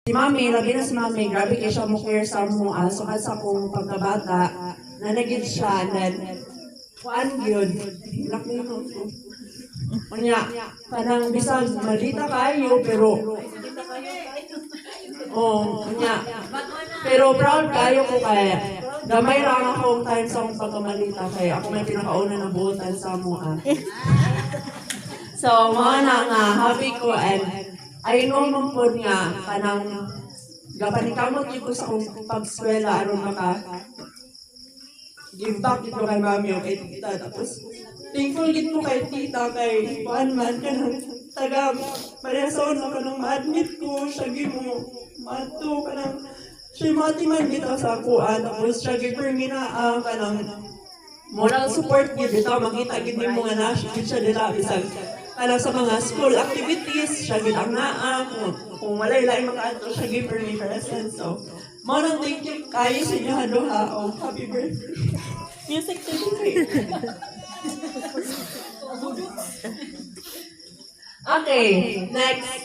Si Mami, labi na si Mami, grabe kayo siya mo care sa mo, sukad sa akong pagkabata, nanagid siya, and then, kuan yun, laki mo. Kanya, kanang bisag, malita kayo, pero, kanya, pero proud kayo ko kaya, gamay lang akong time sa akong pagkamalita, kaya ako may pinakauna na buotan sa mo. So, mga nga, happy ko, and, I know mong po nga, kanang gapanikamot ko sa akong pagswela, aron maka give back dito kay Mami o kay Tita. Tapos, thankful din ko kay Tita, kay Juan man, kanang taga, parehason na kanang ma-admit ko, siya mo, mato, kanang, siya mati man dito sa akuan. Tapos, siya give-me na, kanang, moral support yun dito, makita gid mo nga na, siya nila, isang, sa mga school activities, siya gid ang naa, kung walay-lay makaadto siya give for me present. So, mo nang thank you kayo sa inyo haduha o happy birthday. Music to Okay, next.